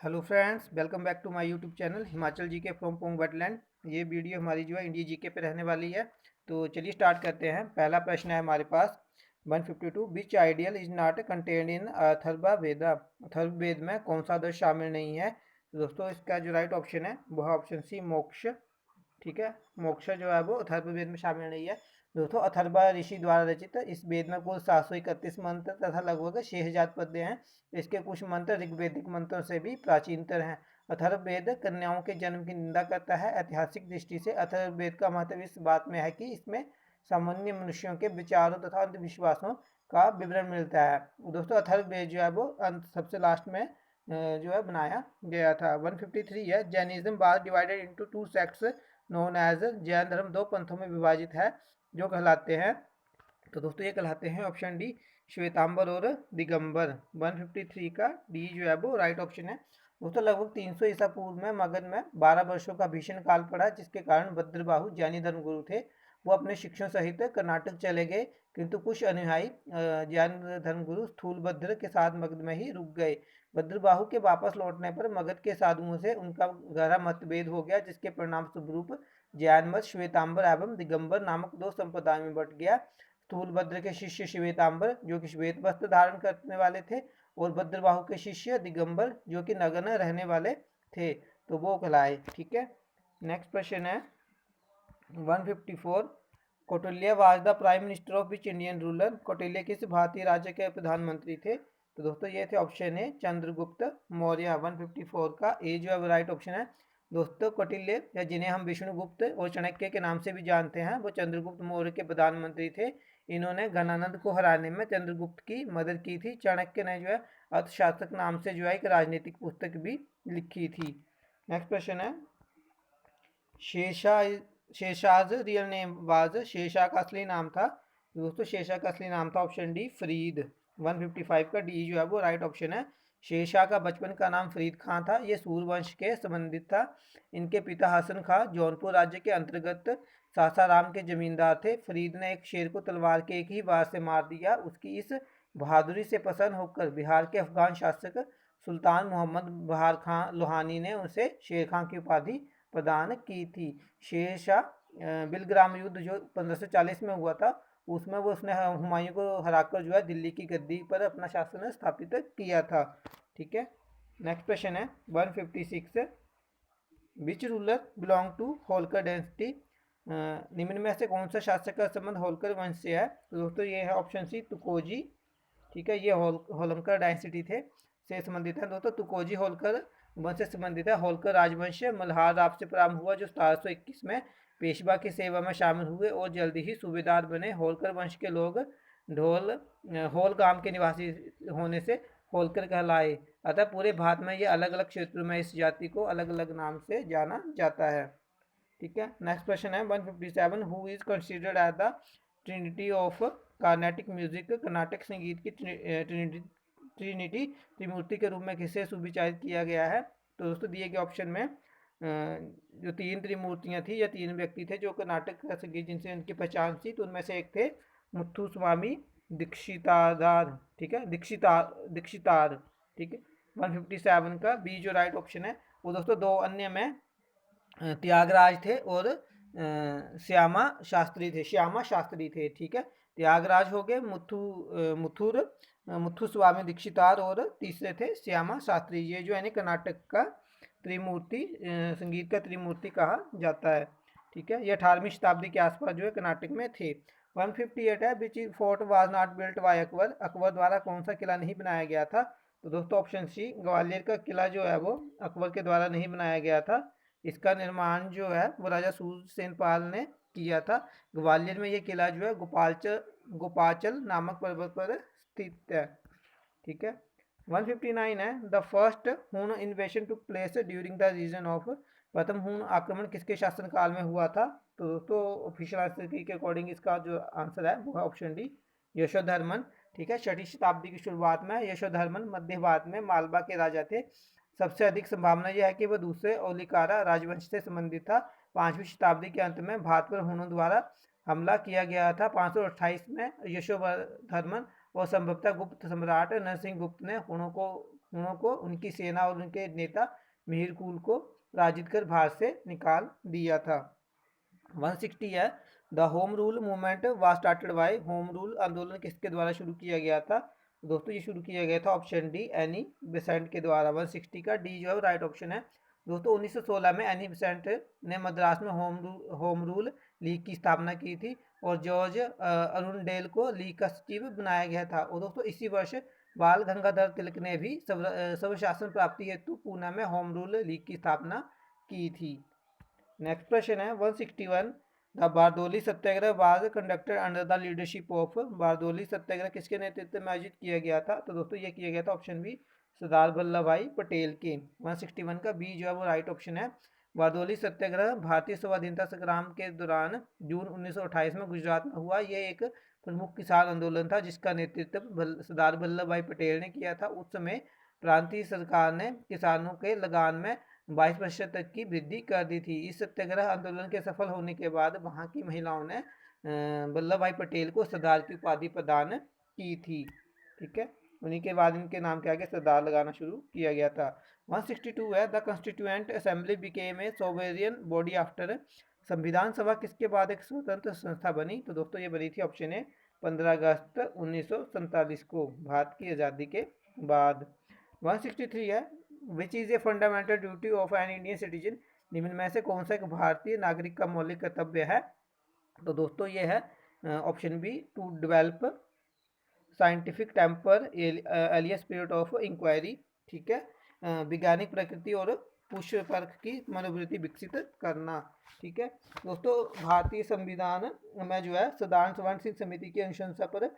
Hello friends, welcome back to my YouTube channel Himachal GK from Pong wetland. ये वीडियो हमारी जो है इंडिया जीके पे रहने वाली है। तो चलिए स्टार्ट करते हैं। पहला प्रश्न है हमारे पास 152। Which ideal is not contained in Atharvaveda. Atharvaveda में कौन सा आदर्श शामिल नहीं है? तो दोस्तों इसका जो राइट ऑप्शन है वो है ऑप्शन सी, मोक्ष। ठीक है, मोक्ष जो है वो अथर्ववेद में शामिल नहीं है। दोस्तों अथर्वा ऋषि द्वारा रचित इस वेद में कुल 731 मंत्र तथा लगभग 6000 पद्य हैं। इसके कुछ मंत्र ऋग्वेदिक मंत्रों से भी प्राचीनतर हैं। अथर्ववेद कन्याओं के जन्म की निंदा करता है। ऐतिहासिक दृष्टि से अथर्ववेद का महत्व इस बात में है कि इसमें सामान्य मनुष्यों के विचारों तथा अंधविश्वासों का विवरण मिलता है। दोस्तों अथर्ववेद जो है वो अंत सबसे लास्ट में जो है बनाया गया था। 153 है। Jainism was divided into two sects known as. जैन धर्म दो पंथों में विभाजित है जो कहलाते हैं। तो दोस्तों ये कहलाते हैं ऑप्शन डी, श्वेतांबर और दिगंबर। 153 का डी जो है वो राइट ऑप्शन है। दोस्तों लगभग 300 ईसा पूर्व में मगध में 12 वर्षों का भीषण काल पड़ा, जिसके कारण भद्रबाहु जैनी धर्मगुरु थे वो अपने शिष्यों सहित कर्नाटक चले गए, किंतु कुछ अनुयायी जैन धर्मगुरु स्थूलभद्र के साथ मगध में ही रुक गए। भद्रबाहु के वापस लौटने पर मगध के साधुओं से उनका गहरा मतभेद हो गया, जिसके परिणाम स्वरूप जैन मत श्वेतांबर एवं दिगंबर नामक दो संप्रदायों में बट गया। स्थूलभद्र के शिष्य श्वेतांबर जो कि श्वेत वस्त्र धारण करने वाले थे, और भद्रबाहु के शिष्य दिगंबर जो कि नग्न रहने वाले थे, तो वो कहलाए। ठीक है, नेक्स्ट क्वेश्चन है 154। Kautilya was the prime minister of which Indian ruler. Kautilya किस भारतीय राज्य के प्रधानमंत्री थे? तो दोस्तों ये थे ऑप्शन ए, चंद्रगुप्त मौर्य। 154 का ए जो है राइट ऑप्शन है। दोस्तों कौटिल्य या जिन्हें हम विष्णुगुप्त और चाणक्य के नाम से भी जानते हैं, वो चंद्रगुप्त मौर्य के प्रधानमंत्री थे। इन्होंने घनानंद को हराने में चंद्रगुप्त की मदद की थी। चाणक्य ने जो है अर्थशास्त्र नाम से जो है एक राजनीतिक पुस्तक भी लिखी थी। नेक्स्ट क्वेश्चन है शेषा शेषाज रियल नेम वाज। शेषा का असली नाम था, दोस्तों शेषा का असली नाम था ऑप्शन डी, फरीद। 155 का डी जो है वो राइट ऑप्शन है। शेषा का बचपन का नाम फरीद खां था। ये सूर्यवंश के संबंधित था। इनके पिता हसन खां जौनपुर राज्य के अंतर्गत सासाराम के जमींदार थे। फरीद ने एक शेर को तलवार के एक ही वार से मार दिया। उसकी इस बहादुरी से प्रसन्न होकर बिहार के अफगान शासक सुल्तान मोहम्मद बहार खां लोहानी ने उसे शेर खां की उपाधि प्रदान की थी। शेरशाह बिलग्राम युद्ध जो 1540 में हुआ था, उसमें वो उसने हुमायूं को हराकर जो है दिल्ली की गद्दी पर अपना शासन स्थापित किया था। ठीक है, नेक्स्ट क्वेश्चन है 156। Which ruler belong to Holkar density. निम्न में से कौन सा शासक का संबंध होलकर वंश से है? तो दोस्तों ये है ऑप्शन सी, तुकोजी। ठीक है, ये होलकर डायनेस्टी थे से संबंधित है। दोस्तों तुकोजी होलकर वंश से संबंधित है। होलकर राजवंश मल्हार राव से प्रारंभ हुआ, जो 1721 में पेशवा की सेवा में शामिल हुए और जल्दी ही सूबेदार बने। होलकर वंश के लोग होल गांव के निवासी होने से होलकर कहलाए। अतः पूरे भारत में ये अलग अलग क्षेत्रों में इस जाति को अलग अलग नाम से जाना जाता है। ठीक है, नेक्स्ट क्वेश्चन है 157। Who is considered as the trinity of Carnatic music. Karnataka संगीत की ट्रिनिटी त्रिमूर्ति के रूप में किसे सुविचारित किया गया है? तो दोस्तों दिए गए ऑप्शन में जो तीन त्रिमूर्तियां थी या तीन व्यक्ति थे जो कर्नाटक का संगीत जिनसे उनकी पहचान थी, तो उनमें से एक थे मुथु स्वामी दीक्षिताधार। ठीक है, दीक्षितार। ठीक है, 157 का बी जो राइट ऑप्शन है। वो दोस्तों दो अन्य में त्यागराज थे और श्यामा शास्त्री थे। ठीक है, त्यागराज हो गए, मुथुर स्वामी दीक्षितार, और तीसरे थे श्यामा शास्त्री। ये जो है कर्नाटक का त्रिमूर्ति संगीत का त्रिमूर्ति कहा जाता है। ठीक है, ये 18वीं शताब्दी के आसपास जो है कर्नाटक में थे। 158 है। Which fort was not built by Akbar. Akbar द्वारा कौन सा किला नहीं बनाया गया था? तो दोस्तों ऑप्शन सी, ग्वालियर का किला जो है वो अकबर के द्वारा नहीं बनाया गया था। इसका निर्माण जो है वो राजा सूरसेनपाल ने किया था। ग्वालियर में ये किला जो है गोपाचल नामक पर्वत पर स्थित है। ठीक है, 159 है। The first Hun invasion took place during the region of. प्रथम हून आक्रमण किसके शासनकाल में हुआ था? तो दोस्तों ऑफिशियल आंसर के अकॉर्डिंग इसका जो आंसर है वो है ऑप्शन डी, यशोधर्मन। ठीक है, 6वीं शताब्दी की शुरुआत में यशोधर्मन मध्य भारत में मालवा के राजा थे। सबसे अधिक संभावना यह है कि वह दूसरे ओलिकारा राजवंश से संबंधित था। 5वीं शताब्दी के अंत में भारत पर हुनों द्वारा हमला किया गया था। 528 में यशोधर्मन और संभवतः गुप्त सम्राट नरसिंह गुप्त ने हुनों को को उनकी सेना और उनके नेता मिहिर कुल को पराजित कर भारत से निकाल दिया था। 160 है, the home rule movement was started by. Home rule आंदोलन किसके द्वारा शुरू किया गया था? दोस्तों ये शुरू किया गया था ऑप्शन डी एनी बेसेंट के द्वारा। 160 का डी जो है राइट ऑप्शन है। दोस्तों 1916 में एनी बेसेंट ने मद्रास में होम रूल लीग की स्थापना की थी और जॉर्ज अरुणडेल को लीग का सचिव बनाया गया था। और दोस्तों इसी वर्ष बाल गंगाधर तिलक ने भी सर्वशासन प्राप्ति हेतु पूना में होम रूल लीग की स्थापना की थी। नेक्स्ट प्रश्न है 161, the Bardoli Satyagraha was conducted under the leadership of. Bardoli Satyagraha किसके नेतृत्व में आयोजित किया गया था? तो दोस्तों ये किया गया था ऑप्शन बी सरदार वल्लभ भाई पटेल के। 161 का बी जो है वो राइट ऑप्शन है। बारदोली सत्याग्रह भारतीय स्वाधीनता संग्राम के दौरान जून 1928 में गुजरात में हुआ। यह एक प्रमुख किसान आंदोलन था जिसका नेतृत्व सरदार वल्लभ भाई पटेल ने किया था। उस समय प्रांतीय सरकार ने किसानों के लगान में 22% तक की वृद्धि कर दी थी। इस सत्याग्रह आंदोलन के सफल होने के बाद वहां की महिलाओं ने वल्लभ भाई पटेल को सरदार की उपाधि प्रदान की थी। ठीक है, उन्हीं के बाद इनके नाम के आगे सरदार लगाना शुरू किया गया था। 162 है, the constituent assembly became a sovereign body after. संविधान सभा किसके बाद एक स्वतंत्र संस्था बनी? तो दोस्तों ये बनी थी ऑप्शन ए 15 अगस्त 1947 को, भारत की आज़ादी के बाद। 163 है, which is a fundamental duty of an Indian citizen. निम्न में से कौन सा एक भारतीय नागरिक का मौलिक कर्तव्य है? तो दोस्तों ये है option B to develop scientific temper एलिया स्पिरिट ऑफ इंक्वायरी। ठीक है, वैज्ञानिक प्रकृति और पुष्प पर्क की मनोवृत्ति विकसित करना। ठीक है दोस्तों, भारतीय संविधान में जो है साधारण सवर्ण सिंह समिति की अनुशंसा पर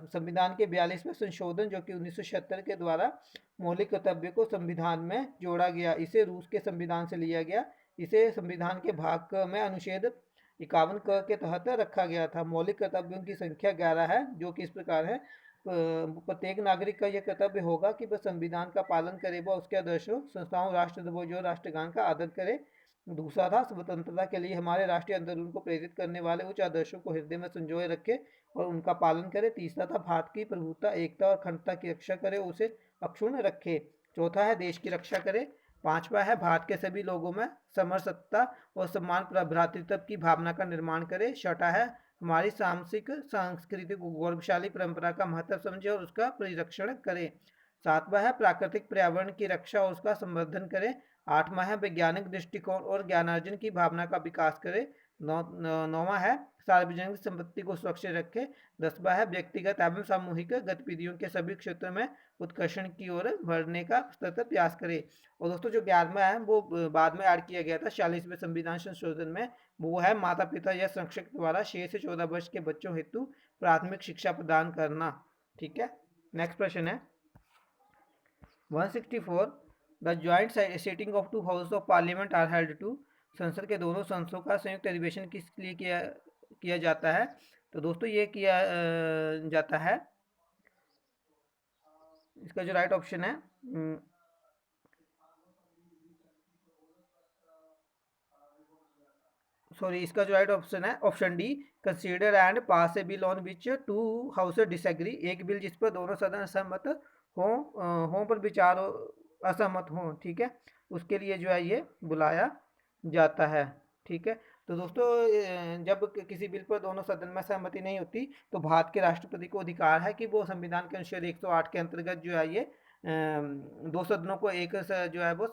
संविधान के 42वें संशोधन जो कि 1976 के द्वारा मौलिक कर्तव्य को संविधान में जोड़ा गया। इसे रूस के संविधान से लिया गया। इसे संविधान के भाग में अनुच्छेद 51 क के तहत रखा गया था। मौलिक कर्तव्यों की संख्या 11 है जो कि इस प्रकार है। प्रत्येक नागरिक का यह कर्तव्य होगा कि वह संविधान का पालन करे व उसके आदर्शों, संस्थाओं, राष्ट्रध्वज और राष्ट्रगान का आदर करे। दूसरा था स्वतंत्रता के लिए हमारे राष्ट्रीय आंदोलन को प्रेरित करने वाले उच्च आदर्शों को हृदय में संजोए रखे और उनका पालन करे। तीसरा था भारत की प्रभुता, एकता और अखंडता की रक्षा करे, उसे अक्षुण्ण रखे। चौथा है देश की रक्षा करे। पांचवा है भारत के सभी लोगों में समरसता और सम्मान भ्रातृत्व की भावना का निर्माण करे। छठा है हमारी सांस्कृतिक गौरवशाली परंपरा का महत्व समझे और उसका परिरक्षण करे। सातवां है प्राकृतिक पर्यावरण की रक्षा और उसका संवर्धन करे। आठवां है वैज्ञानिक दृष्टिकोण और ज्ञानार्जन की भावना का विकास करे। नौवां है सार्वजनिक संपत्ति को सुरक्षित रखे। 10वां है व्यक्तिगत एवं सामूहिक गतिविधियों के सभी क्षेत्रों में उत्कर्षण की ओर बढ़ने का सतत प्रयास करे। और दोस्तों जो 11वां है वो बाद में ऐड किया गया था 46वें संविधान संशोधन में, वो है माता पिता या संरक्षक द्वारा 6 से 14 वर्ष के बच्चों हेतु प्राथमिक शिक्षा प्रदान करना। ठीक है, नेक्स्ट प्रश्न है 164, the joint sitting of two house of parliament are held to. संसद के दोनों संसदों का संयुक्त अधिवेशन किस लिए किया जाता है? तो दोस्तों ये किया जाता है, इसका जो राइट ऑप्शन है इसका जो राइट ऑप्शन है option D, consider and pass a bill on which two house disagree. एक बिल जिस पर दोनों सदन असहमत हो पर विचार असहमत हो, ठीक है, उसके लिए जो है ये बुलाया जाता है। ठीक है, तो दोस्तों जब किसी बिल पर दोनों सदन में सहमति नहीं होती तो भारत के राष्ट्रपति को अधिकार है कि वो संविधान के अनुच्छेद 108 के अंतर्गत जो है ये दो सदनों को एक जो है वो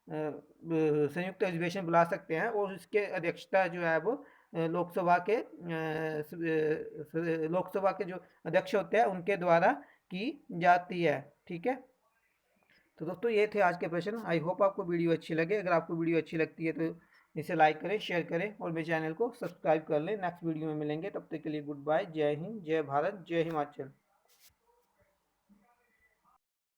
संयुक्त अधिवेशन बुला सकते हैं और उसके अध्यक्षता जो है वो लोकसभा के जो अध्यक्ष होते हैं उनके द्वारा की जाती है। ठीक है, तो दोस्तों ये थे आज के प्रश्न। आई होप आपको वीडियो अच्छी लगे। अगर आपको वीडियो अच्छी लगती है तो इसे लाइक करें, शेयर करें और मेरे चैनल को सब्सक्राइब कर लें। नेक्स्ट वीडियो में मिलेंगे, तब तक के लिए गुड बाय। जय हिंद, जय भारत, जय हिमाचल।